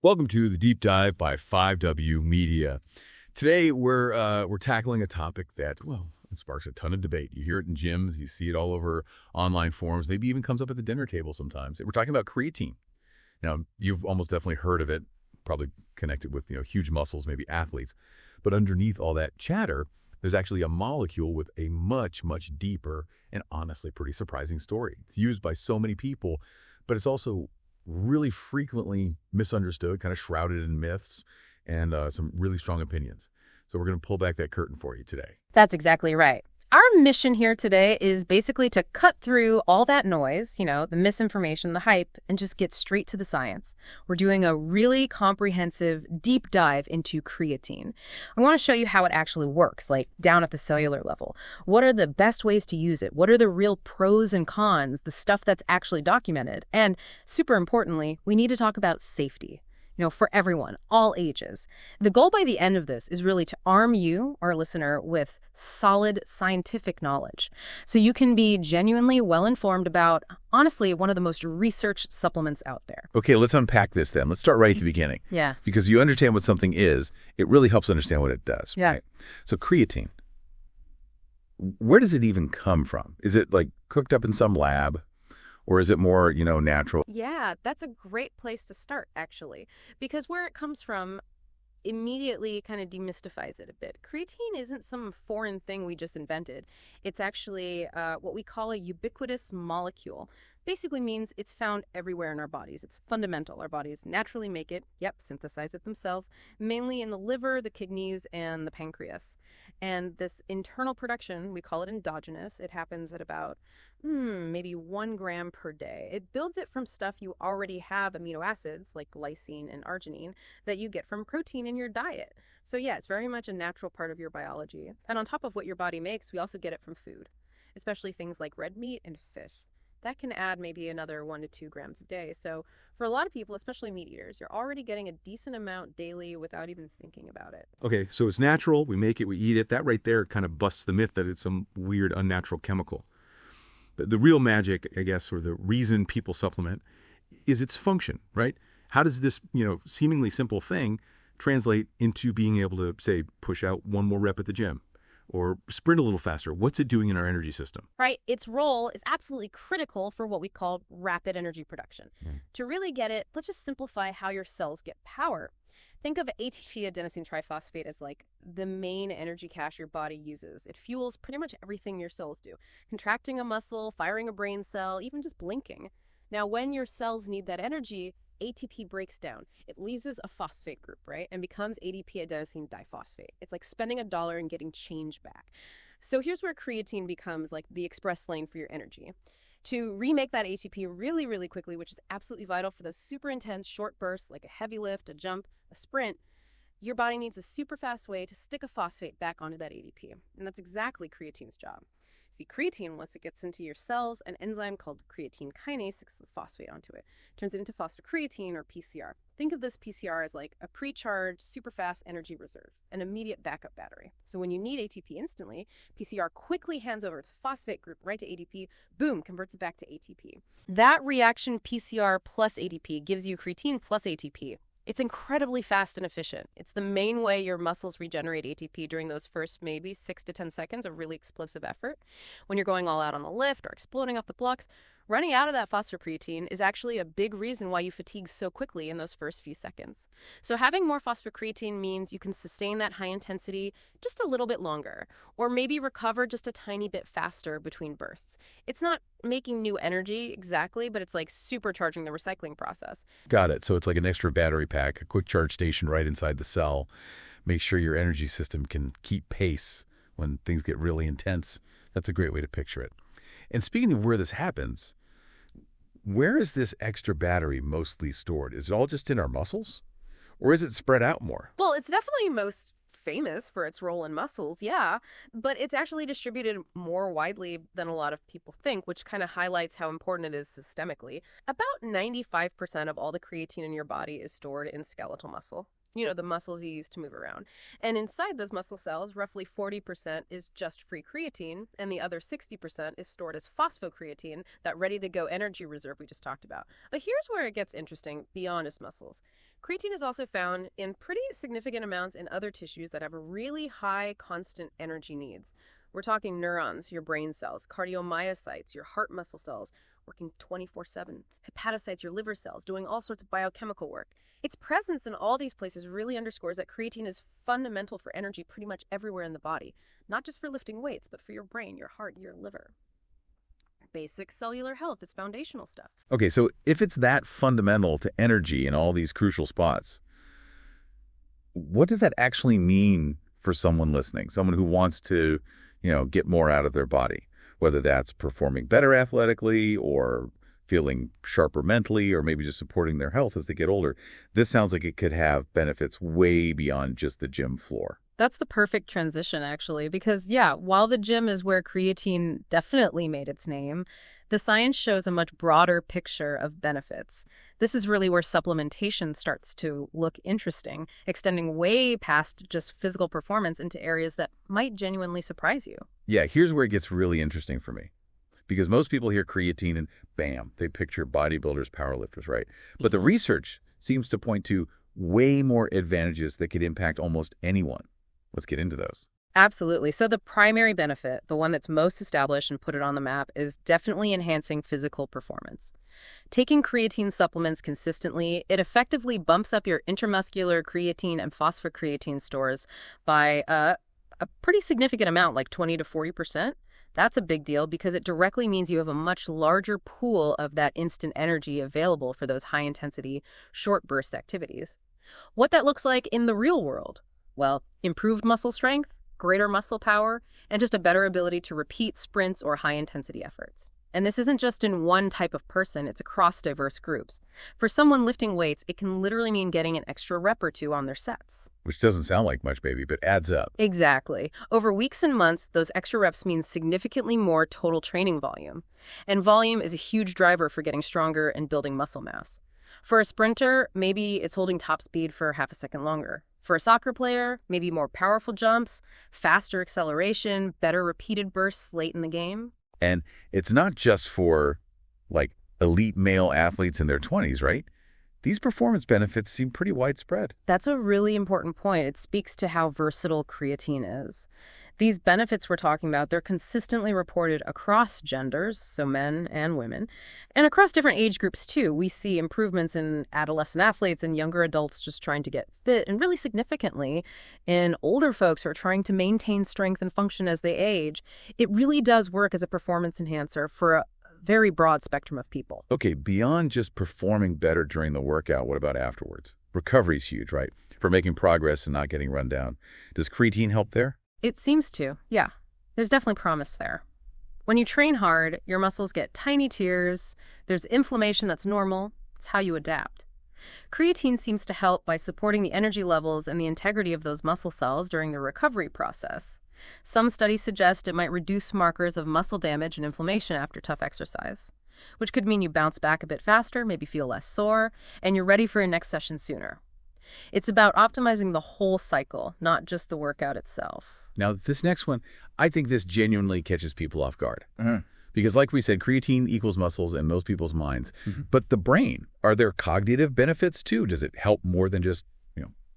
Welcome to the Deep Dive by 5W Media. Today we're tackling a topic that, well, it sparks a ton of debate. You hear it in gyms, you see it all over online forums, maybe even comes up at the dinner table sometimes. We're talking about creatine. Now, you've almost definitely heard of it, probably connected with, huge muscles, maybe athletes. But underneath all that chatter, there's actually a molecule with a much, much deeper and honestly pretty surprising story. It's used by so many people, but it's also really frequently misunderstood, kind of shrouded in myths and some really strong opinions. So we're going to pull back that curtain for you today. That's exactly right. Our mission here today is basically to cut through all that noise, the misinformation, the hype, and just get straight to the science. We're doing a really comprehensive deep dive into creatine. I want to show you how it actually works, like down at the cellular level. What are the best ways to use it? What are the real pros and cons, the stuff that's actually documented? And super importantly, we need to talk about safety. For everyone, all ages. The goal by the end of this is really to arm you, our listener, with solid scientific knowledge so you can be genuinely well-informed about, honestly, one of the most researched supplements out there. Okay, let's unpack this then. Let's start right at the beginning. Yeah. Because you understand what something is, it really helps understand what it does. Yeah. Right? So creatine, where does it even come from? Is it like cooked up in some lab? Or is it more, natural? Yeah, that's a great place to start, actually, because where it comes from immediately kind of demystifies it a bit. Creatine isn't some foreign thing we just invented. It's actually what we call a ubiquitous molecule. Basically means it's found everywhere in our bodies. It's fundamental. Our bodies naturally make it, synthesize it themselves, mainly in the liver, the kidneys, and the pancreas. And this internal production, we call it endogenous. It happens at about maybe 1 gram per day. It builds it from stuff you already have, amino acids like glycine and arginine, that you get from protein in your diet. So yeah, it's very much a natural part of your biology. And on top of what your body makes, we also get it from food, especially things like red meat and fish. That can add maybe another 1 to 2 grams a day. So for a lot of people, especially meat eaters, you're already getting a decent amount daily without even thinking about it. Okay, so it's natural. We make it, we eat it. That right there kind of busts the myth that it's some weird, unnatural chemical. But the real magic, I guess, or the reason people supplement is its function, right? How does this, seemingly simple thing translate into being able to, say, push out 1 more rep at the gym? Or sprint a little faster? What's it doing in our energy system? Right. Its role is absolutely critical for what we call rapid energy production. To really get it, let's just simplify how your cells get power. Think of ATP, adenosine triphosphate, as like the main energy cache your body uses. It fuels pretty much everything your cells do. Contracting a muscle, firing a brain cell, even just blinking. Now, when your cells need that energy, ATP breaks down. It loses a phosphate group, right? And becomes ADP adenosine diphosphate. It's like spending $1 and getting change back. So here's where creatine becomes like the express lane for your energy. To remake that ATP really, really quickly, which is absolutely vital for those super intense short bursts like a heavy lift, a jump, a sprint, your body needs a super fast way to stick a phosphate back onto that ADP. And that's exactly creatine's job. See, creatine, once it gets into your cells, an enzyme called creatine kinase sticks the phosphate onto it, turns it into phosphocreatine, or PCR. Think of this PCR as like a pre-charged, super fast energy reserve, an immediate backup battery. So when you need ATP instantly, PCR quickly hands over its phosphate group right to ADP, boom, converts it back to ATP. That reaction, PCR plus ADP, gives you creatine plus ATP. It's incredibly fast and efficient. It's the main way your muscles regenerate ATP during those first maybe 6 to 10 seconds of really explosive effort. When you're going all out on the lift or exploding off the blocks, running out of that phosphocreatine is actually a big reason why you fatigue so quickly in those first few seconds. So having more phosphocreatine means you can sustain that high intensity just a little bit longer, or maybe recover just a tiny bit faster between bursts. It's not making new energy exactly, but it's like supercharging the recycling process. Got it. So it's like an extra battery pack, a quick charge station right inside the cell. Make sure your energy system can keep pace when things get really intense. That's a great way to picture it. And speaking of where this happens, where is this extra battery mostly stored? Is it all just in our muscles? Or is it spread out more? Well, it's definitely most famous for its role in muscles, yeah, but it's actually distributed more widely than a lot of people think, which kind of highlights how important it is systemically. About 95% of all the creatine in your body is stored in skeletal muscle. the muscles you use to move around. And inside those muscle cells, roughly 40% is just free creatine, and the other 60% is stored as phosphocreatine, that ready-to-go energy reserve we just talked about. But here's where it gets interesting beyond just muscles. Creatine is also found in pretty significant amounts in other tissues that have really high constant energy needs. We're talking neurons, your brain cells, cardiomyocytes, your heart muscle cells, working 24/7, hepatocytes, your liver cells, doing all sorts of biochemical work. Its presence in all these places really underscores that creatine is fundamental for energy pretty much everywhere in the body, not just for lifting weights, but for your brain, your heart, your liver. Basic cellular health, it's foundational stuff. Okay, so if it's that fundamental to energy in all these crucial spots, what does that actually mean for someone listening, someone who wants to, get more out of their body, whether that's performing better athletically or feeling sharper mentally or maybe just supporting their health as they get older? This sounds like it could have benefits way beyond just the gym floor. That's the perfect transition, actually, because, while the gym is where creatine definitely made its name, the science shows a much broader picture of benefits. This is really where supplementation starts to look interesting, extending way past just physical performance into areas that might genuinely surprise you. Yeah, here's where it gets really interesting for me. Because most people hear creatine and bam, they picture bodybuilders, powerlifters, right? But the research seems to point to way more advantages that could impact almost anyone. Let's get into those. Absolutely. So the primary benefit, the one that's most established and put it on the map, is definitely enhancing physical performance. Taking creatine supplements consistently, it effectively bumps up your intramuscular creatine and phosphocreatine stores by a pretty significant amount, like 20 to 40%. That's a big deal because it directly means you have a much larger pool of that instant energy available for those high-intensity, short-burst activities. What that looks like in the real world? Well, improved muscle strength, greater muscle power, and just a better ability to repeat sprints or high-intensity efforts. And this isn't just in one type of person, it's across diverse groups. For someone lifting weights, it can literally mean getting an extra rep or two on their sets. Which doesn't sound like much, baby, but adds up. Exactly. Over weeks and months, those extra reps mean significantly more total training volume. And volume is a huge driver for getting stronger and building muscle mass. For a sprinter, maybe it's holding top speed for half a second longer. For a soccer player, maybe more powerful jumps, faster acceleration, better repeated bursts late in the game. And it's not just for, elite male athletes in their 20s, right? These performance benefits seem pretty widespread. That's a really important point. It speaks to how versatile creatine is. These benefits we're talking about, they're consistently reported across genders, so men and women, and across different age groups too. We see improvements in adolescent athletes and younger adults just trying to get fit, and really significantly in older folks who are trying to maintain strength and function as they age. It really does work as a performance enhancer for a very broad spectrum of people. Okay, beyond just performing better during the workout, what about afterwards? Recovery's huge, right? For making progress and not getting run down. Does creatine help there? It seems to, yeah. There's definitely promise there. When you train hard, your muscles get tiny tears, there's inflammation that's normal, it's how you adapt. Creatine seems to help by supporting the energy levels and the integrity of those muscle cells during the recovery process. Some studies suggest it might reduce markers of muscle damage and inflammation after tough exercise, which could mean you bounce back a bit faster, maybe feel less sore, and you're ready for your next session sooner. It's about optimizing the whole cycle, not just the workout itself. Now, this next one, I think this genuinely catches people off guard. Because like we said, creatine equals muscles in most people's minds. But the brain, are there cognitive benefits too? Does it help more than just,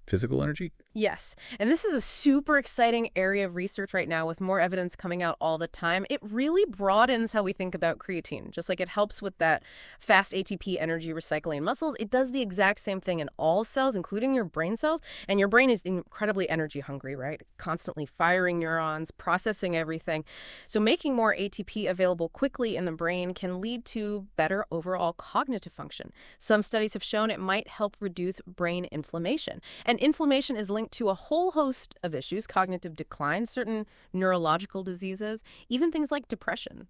physical energy? Yes. And this is a super exciting area of research right now with more evidence coming out all the time. It really broadens how we think about creatine. Just like it helps with that fast ATP energy recycling in muscles, it does the exact same thing in all cells, including your brain cells. And your brain is incredibly energy hungry, right? Constantly firing neurons, processing everything. So making more ATP available quickly in the brain can lead to better overall cognitive function. Some studies have shown it might help reduce brain inflammation. And inflammation is linked to a whole host of issues: cognitive decline, certain neurological diseases, even things like depression.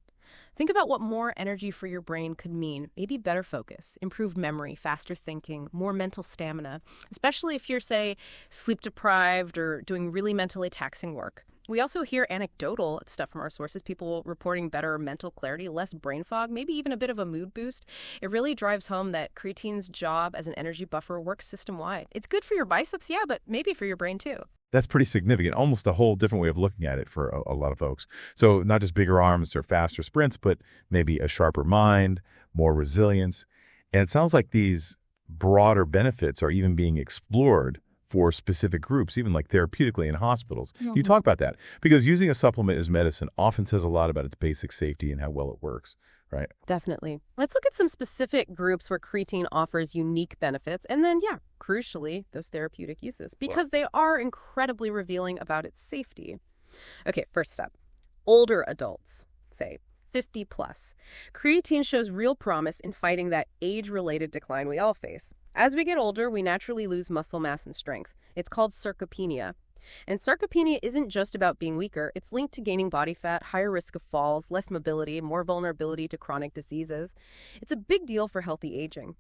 Think about what more energy for your brain could mean. Maybe better focus, improved memory, faster thinking, more mental stamina, especially if you're, say, sleep deprived or doing really mentally taxing work. We also hear anecdotal stuff from our sources, people reporting better mental clarity, less brain fog, maybe even a bit of a mood boost. It really drives home that creatine's job as an energy buffer works system-wide. It's good for your biceps, yeah, but maybe for your brain too. That's pretty significant, almost a whole different way of looking at it for a lot of folks. So not just bigger arms or faster sprints, but maybe a sharper mind, more resilience. And it sounds like these broader benefits are even being explored for specific groups, even like therapeutically in hospitals. Can you talk about that? Because using a supplement as medicine often says a lot about its basic safety and how well it works, right? Definitely. Let's look at some specific groups where creatine offers unique benefits and then, yeah, crucially, those therapeutic uses because they are incredibly revealing about its safety. Okay, first up, older adults, say 50 plus. Creatine shows real promise in fighting that age-related decline we all face. As we get older, we naturally lose muscle mass and strength. It's called sarcopenia. And sarcopenia isn't just about being weaker. It's linked to gaining body fat, higher risk of falls, less mobility, more vulnerability to chronic diseases. It's a big deal for healthy aging.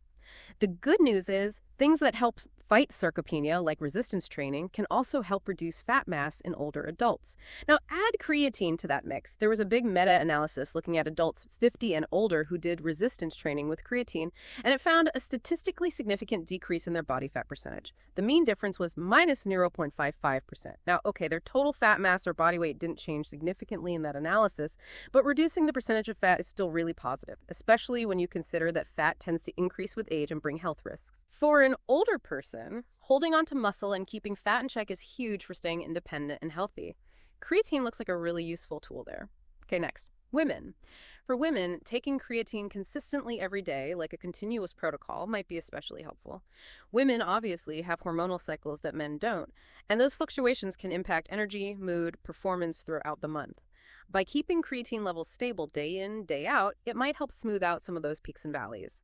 The good news is things that help fight sarcopenia, like resistance training, can also help reduce fat mass in older adults. Now, add creatine to that mix. There was a big meta-analysis looking at adults 50 and older who did resistance training with creatine, and it found a statistically significant decrease in their body fat percentage. The mean difference was minus 0.55%. Now, okay, their total fat mass or body weight didn't change significantly in that analysis, but reducing the percentage of fat is still really positive, especially when you consider that fat tends to increase with age and bring health risks. For an older person, holding on to muscle and keeping fat in check is huge for staying independent and healthy. Creatine looks like a really useful tool there. Okay, next, women. For women, taking creatine consistently every day, like a continuous protocol, might be especially helpful. Women obviously have hormonal cycles that men don't, and those fluctuations can impact energy, mood, performance throughout the month. By keeping creatine levels stable day in, day out, it might help smooth out some of those peaks and valleys.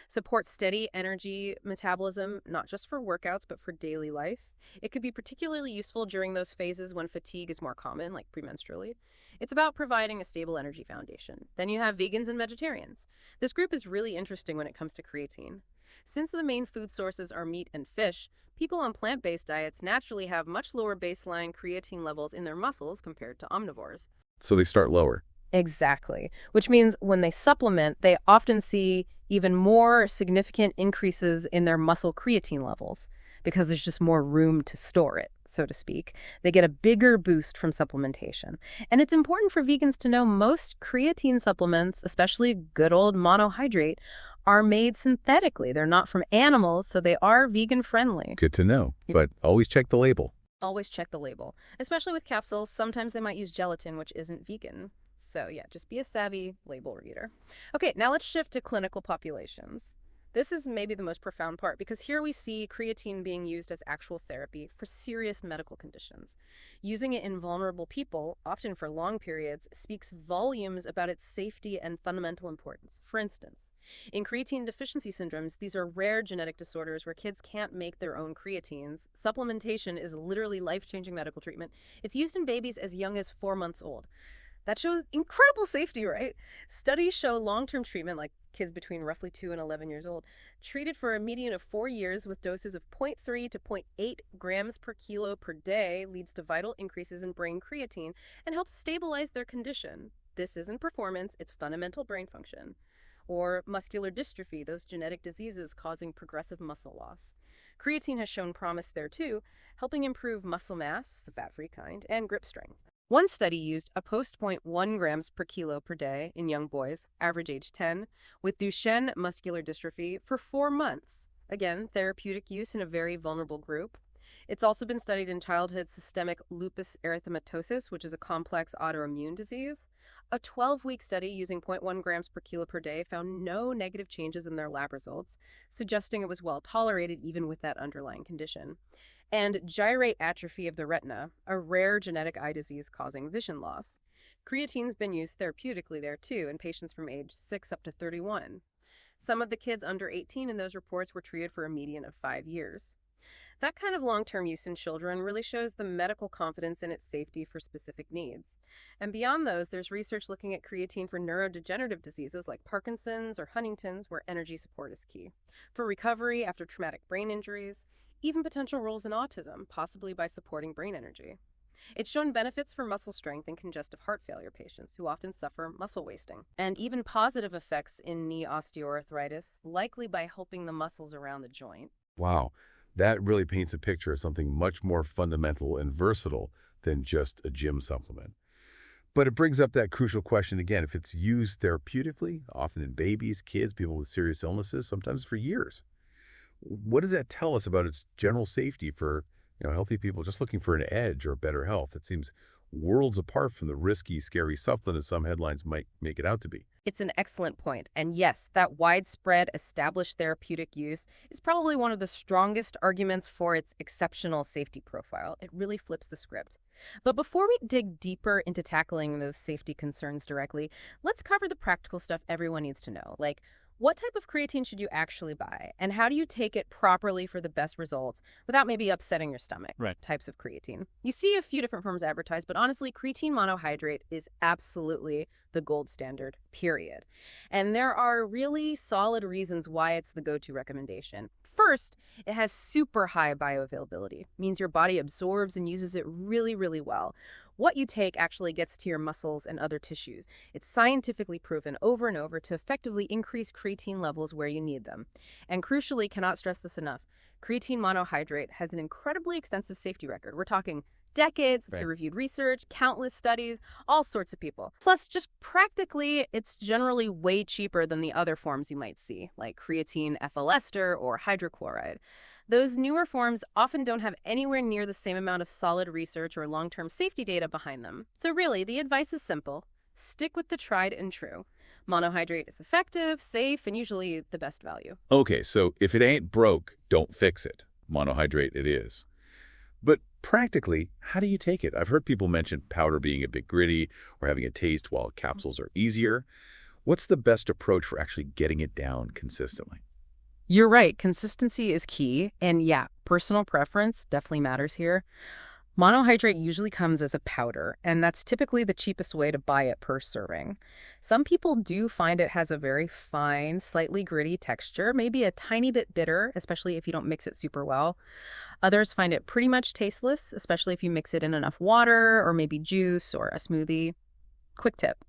Support steady energy metabolism, not just for workouts, but for daily life. It could be particularly useful during those phases when fatigue is more common, like premenstrually. It's about providing a stable energy foundation. Then you have vegans and vegetarians. This group is really interesting when it comes to creatine. Since the main food sources are meat and fish, people on plant-based diets naturally have much lower baseline creatine levels in their muscles compared to omnivores. So they start lower. Exactly, which means when they supplement, they often see even more significant increases in their muscle creatine levels because there's just more room to store it, so to speak. They get a bigger boost from supplementation. And it's important for vegans to know most creatine supplements, especially good old monohydrate, are made synthetically. They're not from animals, so they are vegan friendly. Good to know, but always check the label. Always check the label. Especially with capsules, sometimes they might use gelatin, which isn't vegan. So yeah, just be a savvy label reader. Okay, now let's shift to clinical populations. This is maybe the most profound part because here we see creatine being used as actual therapy for serious medical conditions. Using it in vulnerable people, often for long periods, speaks volumes about its safety and fundamental importance. For instance, in creatine deficiency syndromes, these are rare genetic disorders where kids can't make their own creatines. Supplementation is literally life-changing medical treatment. It's used in babies as young as 4 months old. That shows incredible safety, right? Studies show long-term treatment, like kids between roughly 2 and 11 years old, treated for a median of 4 years with doses of 0.3 to 0.8 grams per kilo per day leads to vital increases in brain creatine and helps stabilize their condition. This isn't performance, it's fundamental brain function. Or muscular dystrophy, those genetic diseases causing progressive muscle loss. Creatine has shown promise there too, helping improve muscle mass, the fat-free kind, and grip strength. One study used a post-0.1 grams per kilo per day in young boys, average age 10, with Duchenne muscular dystrophy for 4 months. Again, therapeutic use in a very vulnerable group. It's also been studied in childhood systemic lupus erythematosus, which is a complex autoimmune disease. A 12-week study using 0.1 grams per kilo per day found no negative changes in their lab results, suggesting it was well tolerated even with that underlying condition. And gyrate atrophy of the retina, a rare genetic eye disease causing vision loss. Creatine's been used therapeutically there too in patients from age 6 up to 31. Some of the kids under 18 in those reports were treated for a median of 5 years. That kind of long-term use in children really shows the medical confidence in its safety for specific needs. And beyond those, there's research looking at creatine for neurodegenerative diseases like Parkinson's or Huntington's, where energy support is key. For recovery after traumatic brain injuries, even potential roles in autism, possibly by supporting brain energy. It's shown benefits for muscle strength in congestive heart failure patients who often suffer muscle wasting, and even positive effects in knee osteoarthritis, likely by helping the muscles around the joint. Wow, that really paints a picture of something much more fundamental and versatile than just a gym supplement. But it brings up that crucial question again. If it's used therapeutically, often in babies, kids, people with serious illnesses, sometimes for years, what does that tell us about its general safety for healthy people just looking for an edge or better health? It seems worlds apart from the risky, scary supplement as some headlines might make it out to be. It's an excellent point. And yes, that widespread established therapeutic use is probably one of the strongest arguments for its exceptional safety profile. It really flips the script. But before we dig deeper into tackling those safety concerns directly, let's cover the practical stuff everyone needs to know. Like, what type of creatine should you actually buy? And how do you take it properly for the best results without maybe upsetting your stomach? Right. Types of creatine. You see a few different forms advertised, but honestly, creatine monohydrate is absolutely the gold standard, period. And there are really solid reasons why it's the go-to recommendation. First, it has super high bioavailability, means your body absorbs and uses it really, really well. What you take actually gets to your muscles and other tissues. It's scientifically proven over and over to effectively increase creatine levels where you need them. And crucially, cannot stress this enough, creatine monohydrate has an incredibly extensive safety record. We're talking decades of peer-reviewed research, countless studies, all sorts of people. Plus, just practically, it's generally way cheaper than the other forms you might see, like creatine ethyl ester or hydrochloride. Those newer forms often don't have anywhere near the same amount of solid research or long-term safety data behind them. So really, the advice is simple. Stick with the tried and true. Monohydrate is effective, safe, and usually the best value. Okay, so if it ain't broke, don't fix it. Monohydrate it is. But practically, how do you take it? I've heard people mention powder being a bit gritty or having a taste while capsules are easier. What's the best approach for actually getting it down consistently? You're right. Consistency is key. And yeah, personal preference definitely matters here. Monohydrate usually comes as a powder, and that's typically the cheapest way to buy it per serving. Some people do find it has a very fine, slightly gritty texture, maybe a tiny bit bitter, especially if you don't mix it super well. Others find it pretty much tasteless, especially if you mix it in enough water or maybe juice or a smoothie. Quick tip.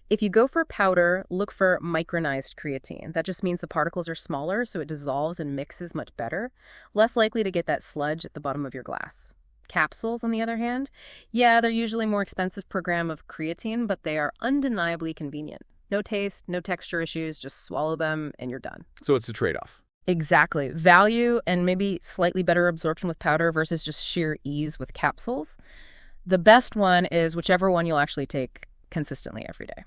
If you go for powder, look for micronized creatine. That just means the particles are smaller, so it dissolves and mixes much better. Less likely to get that sludge at the bottom of your glass. Capsules, on the other hand, yeah, they're usually more expensive per gram of creatine, but they are undeniably convenient. No taste, no texture issues, just swallow them and you're done. So it's a trade-off. Exactly. Value and maybe slightly better absorption with powder versus just sheer ease with capsules. The best one is whichever one you'll actually take consistently every day.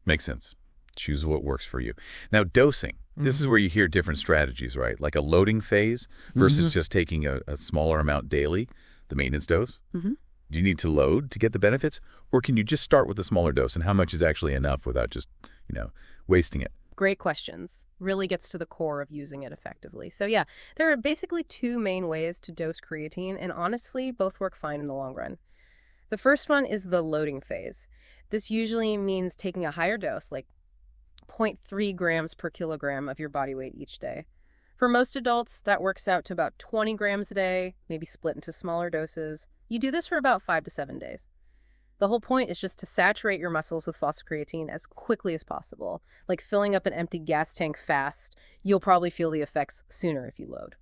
Makes sense. Choose what works for you. Now, dosing. This is where you hear different strategies, right? Like a loading phase versus just taking a smaller amount daily, the maintenance dose. Do you need to load to get the benefits? Or can you just start with a smaller dose? And how much is actually enough without just, wasting it? Great questions. Really gets to the core of using it effectively. So yeah, there are basically two main ways to dose creatine, and honestly, both work fine in the long run. The first one is the loading phase. This usually means taking a higher dose, like 0.3 grams per kilogram of your body weight each day. For most adults, that works out to about 20 grams a day, maybe split into smaller doses. You do this for about 5 to 7 days. The whole point is just to saturate your muscles with phosphocreatine as quickly as possible. Like filling up an empty gas tank fast, you'll probably feel the effects sooner if you load.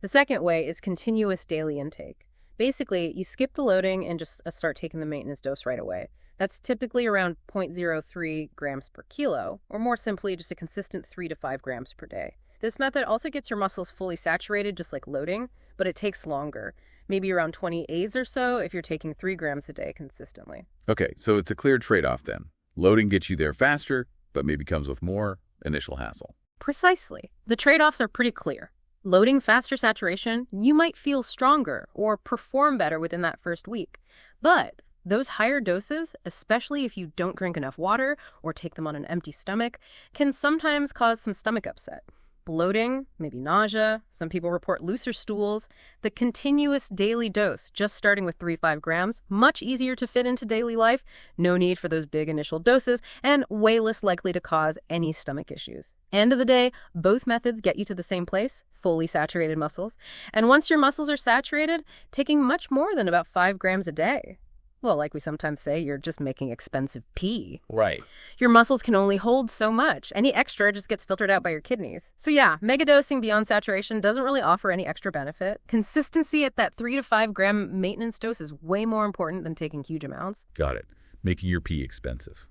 The second way is continuous daily intake. Basically, you skip the loading and just start taking the maintenance dose right away. That's typically around 0.03 grams per kilo, or more simply, just a consistent 3 to 5 grams per day. This method also gets your muscles fully saturated, just like loading, but it takes longer. Maybe around 20 A's or so if you're taking 3 grams a day consistently. Okay, so it's a clear trade-off then. Loading gets you there faster, but maybe comes with more initial hassle. Precisely. The trade-offs are pretty clear. Loading faster saturation, you might feel stronger or perform better within that first week. But those higher doses, especially if you don't drink enough water or take them on an empty stomach, can sometimes cause some stomach upset. bloating, maybe nausea. Some people report looser stools. The continuous daily dose, just starting with 3-5 grams, much easier to fit into daily life, no need for those big initial doses, and way less likely to cause any stomach issues. End of the day, both methods get you to the same place, fully saturated muscles. And once your muscles are saturated, taking much more than about 5 grams a day. Well, like we sometimes say, you're just making expensive pee. Right. Your muscles can only hold so much. Any extra just gets filtered out by your kidneys. So yeah, megadosing beyond saturation doesn't really offer any extra benefit. Consistency at that 3 to 5 gram maintenance dose is way more important than taking huge amounts. Got it. Making your pee expensive.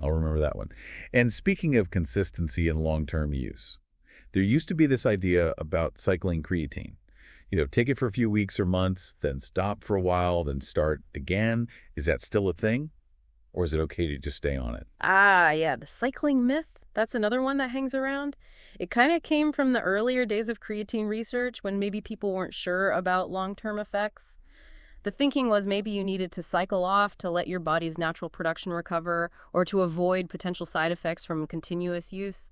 I'll remember that one. And speaking of consistency and long-term use, there used to be this idea about cycling creatine. Take it for a few weeks or months, then stop for a while, then start again. Is that still a thing? Or is it okay to just stay on it? Yeah, the cycling myth. That's another one that hangs around. It kind of came from the earlier days of creatine research when maybe people weren't sure about long-term effects. The thinking was maybe you needed to cycle off to let your body's natural production recover or to avoid potential side effects from continuous use.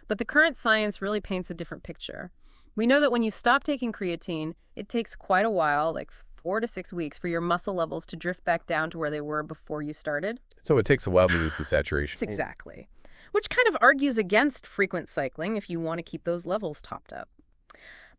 But the current science really paints a different picture. We know that when you stop taking creatine, it takes quite a while, like 4 to 6 weeks, for your muscle levels to drift back down to where they were before you started. So it takes a while to lose the saturation. Exactly. Which kind of argues against frequent cycling if you want to keep those levels topped up.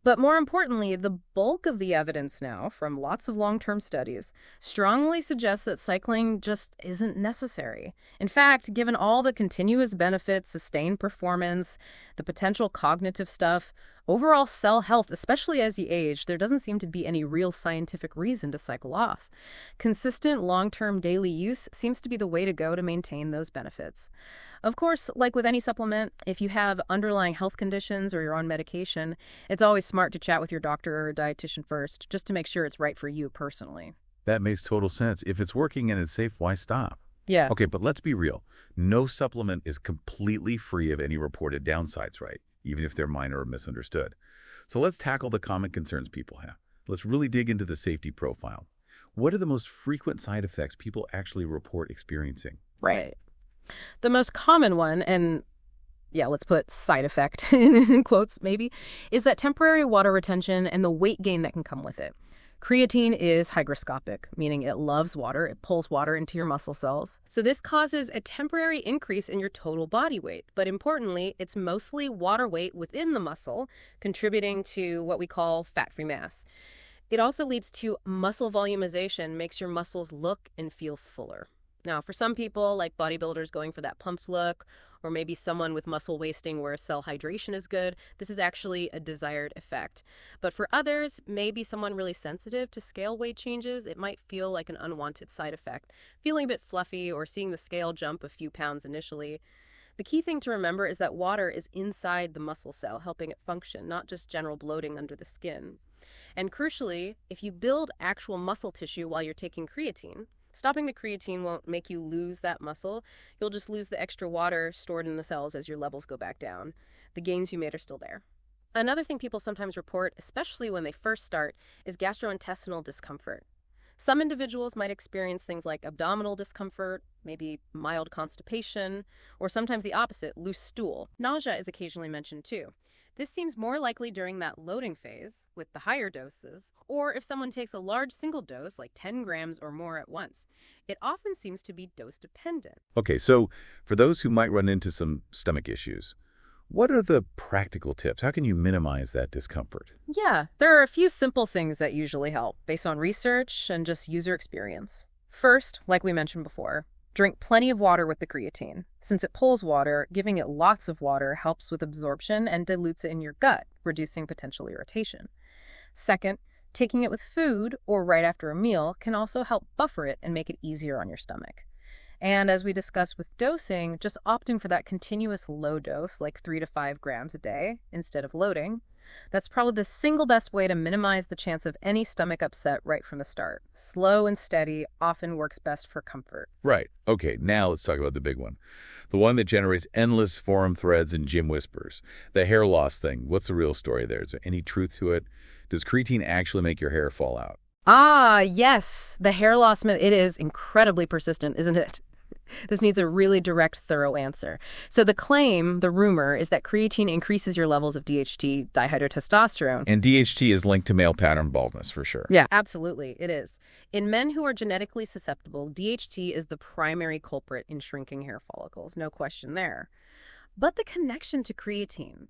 But more importantly, the bulk of the evidence now, from lots of long-term studies, strongly suggests that cycling just isn't necessary. In fact, given all the continuous benefits, sustained performance, the potential cognitive stuff, overall cell health, especially as you age, there doesn't seem to be any real scientific reason to cycle off. Consistent long-term daily use seems to be the way to go to maintain those benefits. Of course, like with any supplement, if you have underlying health conditions or you're on medication, it's always smart to chat with your doctor or a dietitian first, just to make sure it's right for you personally. That makes total sense. If it's working and it's safe, why stop? Yeah. Okay, but let's be real. No supplement is completely free of any reported downsides, right? Even if they're minor or misunderstood. So let's tackle the common concerns people have. Let's really dig into the safety profile. What are the most frequent side effects people actually report experiencing? Right. The most common one, and yeah, let's put side effect in quotes maybe, is that temporary water retention and the weight gain that can come with it. Creatine is hygroscopic, meaning it loves water. It pulls water into your muscle cells. So this causes a temporary increase in your total body weight. But importantly, it's mostly water weight within the muscle, contributing to what we call fat-free mass. It also leads to muscle volumization, makes your muscles look and feel fuller. Now, for some people, like bodybuilders going for that pumped look, or maybe someone with muscle wasting where cell hydration is good, this is actually a desired effect. But for others, maybe someone really sensitive to scale weight changes, it might feel like an unwanted side effect, feeling a bit fluffy or seeing the scale jump a few pounds initially. The key thing to remember is that water is inside the muscle cell, helping it function, not just general bloating under the skin. And crucially, if you build actual muscle tissue while you're taking creatine, stopping the creatine won't make you lose that muscle. You'll just lose the extra water stored in the cells as your levels go back down. The gains you made are still there. Another thing people sometimes report, especially when they first start, is gastrointestinal discomfort. Some individuals might experience things like abdominal discomfort, maybe mild constipation, or sometimes the opposite, loose stool. Nausea is occasionally mentioned too. This seems more likely during that loading phase with the higher doses, or if someone takes a large single dose, like 10 grams or more at once. It often seems to be dose dependent. Okay, so for those who might run into some stomach issues, what are the practical tips? How can you minimize that discomfort? Yeah, there are a few simple things that usually help based on research and just user experience. First, like we mentioned before, drink plenty of water with the creatine. Since it pulls water, giving it lots of water helps with absorption and dilutes it in your gut, reducing potential irritation. Second, taking it with food or right after a meal can also help buffer it and make it easier on your stomach. And as we discussed with dosing, just opting for that continuous low dose, like 3 to 5 grams a day, instead of loading, that's probably the single best way to minimize the chance of any stomach upset right from the start. Slow and steady often works best for comfort. Right. Okay, now let's talk about the big one. The one that generates endless forum threads and gym whispers. The hair loss thing. What's the real story there? Is there any truth to it? Does creatine actually make your hair fall out? Ah, yes. The hair loss myth, it is incredibly persistent, isn't it? This needs a really direct, thorough answer. So the claim, the rumor, is that creatine increases your levels of DHT, dihydrotestosterone. And DHT is linked to male pattern baldness for sure. Yeah, absolutely, it is. In men who are genetically susceptible, DHT is the primary culprit in shrinking hair follicles, no question there. But the connection to creatine,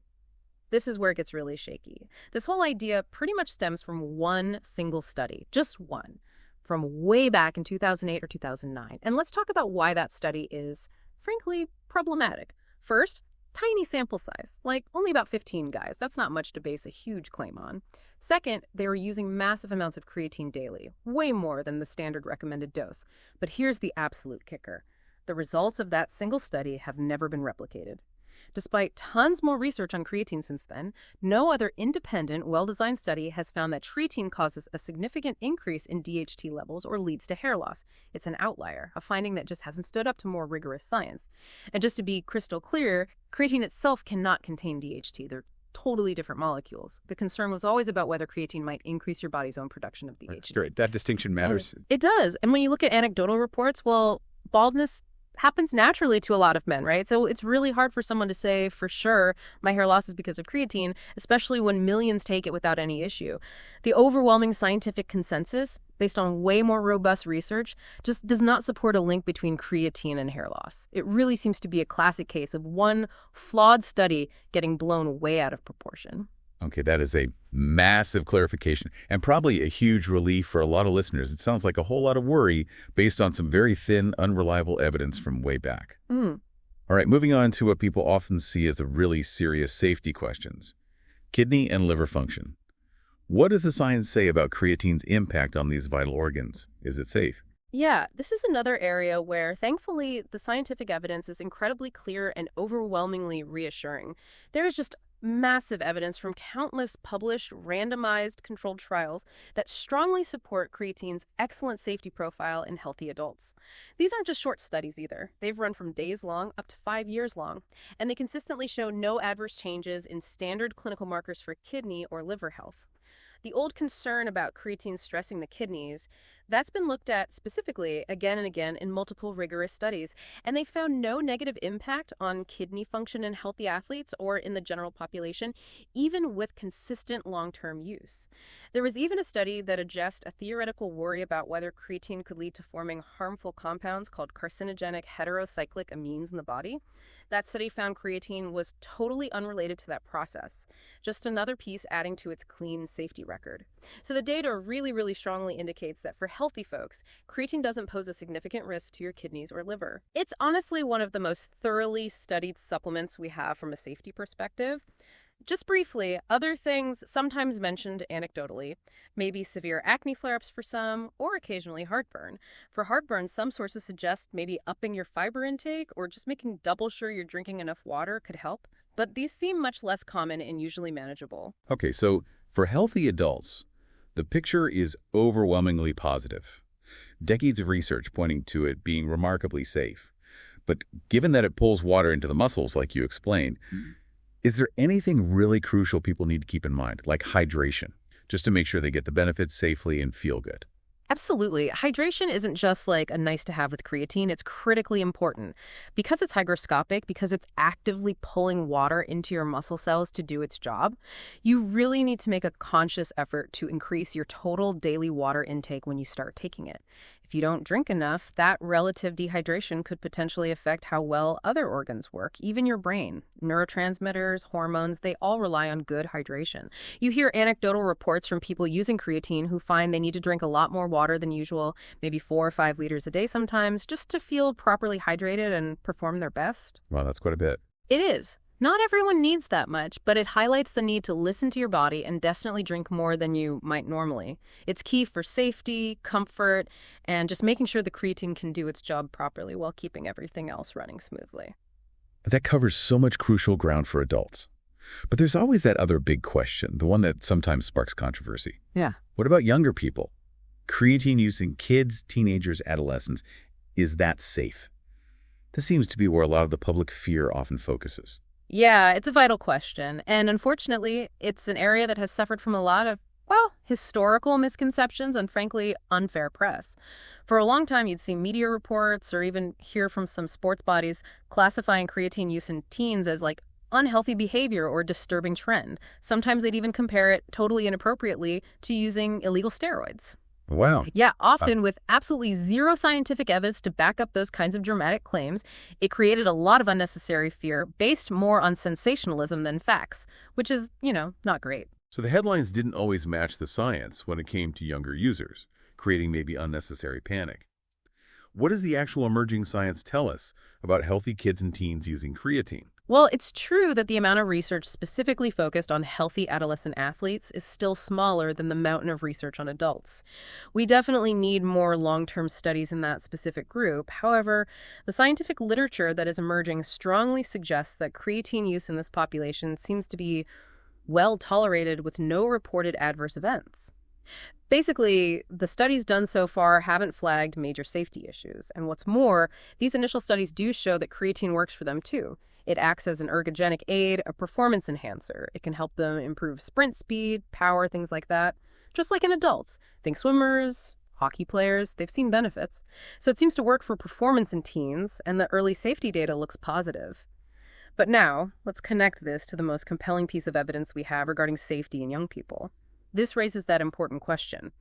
this is where it gets really shaky. This whole idea pretty much stems from one single study, just one, from way back in 2008 or 2009. And let's talk about why that study is, frankly, problematic. First, tiny sample size, like only about 15 guys. That's not much to base a huge claim on. Second, they were using massive amounts of creatine daily, way more than the standard recommended dose. But here's the absolute kicker. The results of that single study have never been replicated. Despite tons more research on creatine since then, no other independent, well-designed study has found that creatine causes a significant increase in DHT levels or leads to hair loss. It's an outlier, a finding that just hasn't stood up to more rigorous science. And just to be crystal clear, creatine itself cannot contain DHT. They're totally different molecules. The concern was always about whether creatine might increase your body's own production of DHT. Great. That distinction matters. It does. And when you look at anecdotal reports, well, baldness happens naturally to a lot of men, right? So it's really hard for someone to say for sure my hair loss is because of creatine, especially when millions take it without any issue. The overwhelming scientific consensus, based on way more robust research, just does not support a link between creatine and hair loss. It really seems to be a classic case of one flawed study getting blown way out of proportion. Okay, that is a massive clarification and probably a huge relief for a lot of listeners. It sounds like a whole lot of worry based on some very thin, unreliable evidence from way back. All right, moving on to what people often see as the really serious safety questions. Kidney and liver function. What does the science say about creatine's impact on these vital organs? Is it safe? Yeah, this is another area where, thankfully, the scientific evidence is incredibly clear and overwhelmingly reassuring. There is just massive evidence from countless published, randomized, controlled trials that strongly support creatine's excellent safety profile in healthy adults. These aren't just short studies either. They've run from days long up to 5 years long, and they consistently show no adverse changes in standard clinical markers for kidney or liver health. The old concern about creatine stressing the kidneys, that's been looked at specifically again and again in multiple rigorous studies, and they found no negative impact on kidney function in healthy athletes or in the general population, even with consistent long-term use. There was even a study that addressed a theoretical worry about whether creatine could lead to forming harmful compounds called carcinogenic heterocyclic amines in the body. That study found creatine was totally unrelated to that process, just another piece adding to its clean safety record. So the data really, really strongly indicates that for healthy folks, creatine doesn't pose a significant risk to your kidneys or liver. It's honestly one of the most thoroughly studied supplements we have from a safety perspective. Just briefly, other things sometimes mentioned anecdotally, maybe severe acne flare-ups for some, or occasionally heartburn. For heartburn, some sources suggest maybe upping your fiber intake or just making double sure you're drinking enough water could help. But these seem much less common and usually manageable. Okay, so for healthy adults, the picture is overwhelmingly positive. Decades of research pointing to it being remarkably safe. But given that it pulls water into the muscles, like you explained, is there anything really crucial people need to keep in mind, like hydration, just to make sure they get the benefits safely and feel good? Absolutely. Hydration isn't just like a nice to have with creatine. It's critically important. Because it's hygroscopic, because it's actively pulling water into your muscle cells to do its job, you really need to make a conscious effort to increase your total daily water intake when you start taking it. If you don't drink enough, that relative dehydration could potentially affect how well other organs work, even your brain. Neurotransmitters, hormones, they all rely on good hydration. You hear anecdotal reports from people using creatine who find they need to drink a lot more water than usual, maybe 4 or 5 liters a day sometimes, just to feel properly hydrated and perform their best. Wow, that's quite a bit. It is. Not everyone needs that much, but it highlights the need to listen to your body and definitely drink more than you might normally. It's key for safety, comfort, and just making sure the creatine can do its job properly while keeping everything else running smoothly. That covers so much crucial ground for adults. But there's always that other big question, the one that sometimes sparks controversy. Yeah. What about younger people? Creatine use in kids, teenagers, adolescents. Is that safe? This seems to be where a lot of the public fear often focuses. Yeah, it's a vital question. And unfortunately, it's an area that has suffered from a lot of, historical misconceptions, and frankly, unfair press. For a long time, you'd see media reports or even hear from some sports bodies classifying creatine use in teens as like unhealthy behavior or disturbing trend. Sometimes they'd even compare it totally inappropriately to using illegal steroids. Wow. Yeah, often with absolutely zero scientific evidence to back up those kinds of dramatic claims. It created a lot of unnecessary fear based more on sensationalism than facts, which is, not great. So the headlines didn't always match the science when it came to younger users, creating maybe unnecessary panic. What does the actual emerging science tell us about healthy kids and teens using creatine? Well, it's true that the amount of research specifically focused on healthy adolescent athletes is still smaller than the mountain of research on adults. We definitely need more long-term studies in that specific group. However, the scientific literature that is emerging strongly suggests that creatine use in this population seems to be well tolerated with no reported adverse events. Basically, the studies done so far haven't flagged major safety issues. And what's more, these initial studies do show that creatine works for them too. It acts as an ergogenic aid, a performance enhancer. It can help them improve sprint speed, power, things like that. Just like in adults. Think swimmers, hockey players, they've seen benefits. So it seems to work for performance in teens, and the early safety data looks positive. But now, let's connect this to the most compelling piece of evidence we have regarding safety in young people. This raises that important question.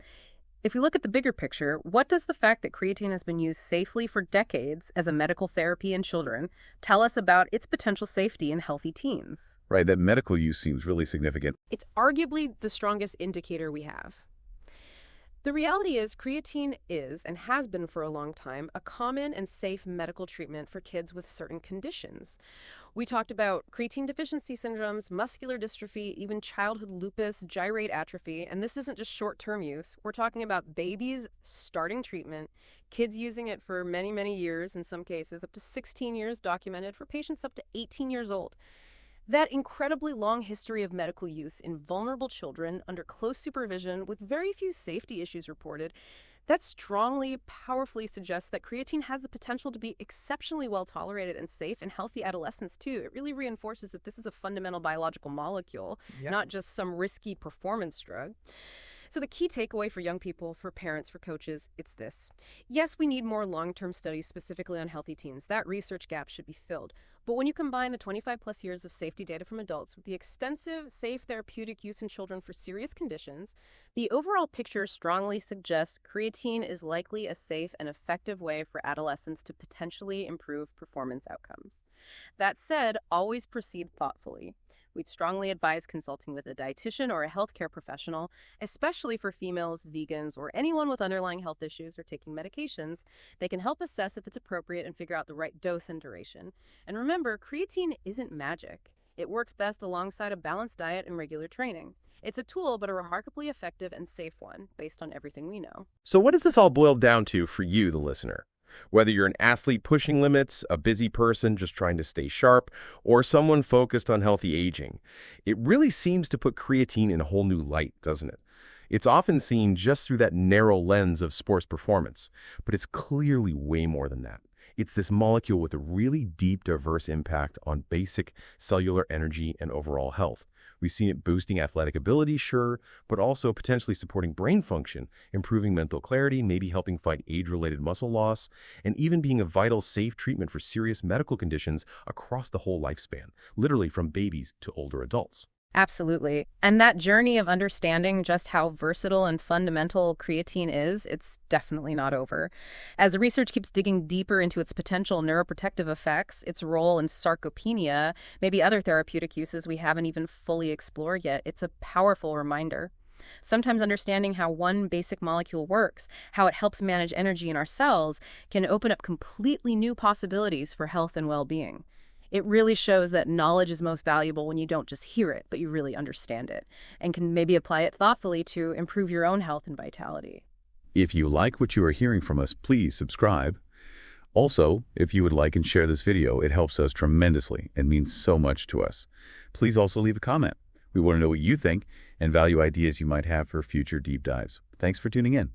If we look at the bigger picture, what does the fact that creatine has been used safely for decades as a medical therapy in children tell us about its potential safety in healthy teens? Right, that medical use seems really significant. It's arguably the strongest indicator we have. The reality is creatine is, and has been for a long time, a common and safe medical treatment for kids with certain conditions. We talked about creatine deficiency syndromes, muscular dystrophy, even childhood lupus, gyrate atrophy, and this isn't just short-term use. We're talking about babies starting treatment, kids using it for many, many years, in some cases up to 16 years documented, for patients up to 18 years old. That incredibly long history of medical use in vulnerable children under close supervision with very few safety issues reported, that strongly, powerfully suggests that creatine has the potential to be exceptionally well tolerated and safe in healthy adolescents too. It really reinforces that this is a fundamental biological molecule, not just some risky performance drug. So the key takeaway for young people, for parents, for coaches, it's this. Yes, we need more long-term studies specifically on healthy teens. That research gap should be filled. But when you combine the 25-plus years of safety data from adults with the extensive, safe therapeutic use in children for serious conditions, the overall picture strongly suggests creatine is likely a safe and effective way for adolescents to potentially improve performance outcomes. That said, always proceed thoughtfully. We'd strongly advise consulting with a dietitian or a healthcare professional, especially for females, vegans, or anyone with underlying health issues or taking medications. They can help assess if it's appropriate and figure out the right dose and duration. And remember, creatine isn't magic. It works best alongside a balanced diet and regular training. It's a tool, but a remarkably effective and safe one, based on everything we know. So what does this all boil down to for you, the listener? Whether you're an athlete pushing limits, a busy person just trying to stay sharp, or someone focused on healthy aging, it really seems to put creatine in a whole new light, doesn't it? It's often seen just through that narrow lens of sports performance, but it's clearly way more than that. It's this molecule with a really deep, diverse impact on basic cellular energy and overall health. We've seen it boosting athletic ability, sure, but also potentially supporting brain function, improving mental clarity, maybe helping fight age-related muscle loss, and even being a vital, safe treatment for serious medical conditions across the whole lifespan, literally from babies to older adults. Absolutely. And that journey of understanding just how versatile and fundamental creatine is, it's definitely not over. As the research keeps digging deeper into its potential neuroprotective effects, its role in sarcopenia, maybe other therapeutic uses we haven't even fully explored yet, it's a powerful reminder. Sometimes understanding how one basic molecule works, how it helps manage energy in our cells, can open up completely new possibilities for health and well-being. It really shows that knowledge is most valuable when you don't just hear it, but you really understand it, and can maybe apply it thoughtfully to improve your own health and vitality. If you like what you are hearing from us, please subscribe. Also, if you would like and share this video, it helps us tremendously and means so much to us. Please also leave a comment. We want to know what you think and value ideas you might have for future deep dives. Thanks for tuning in.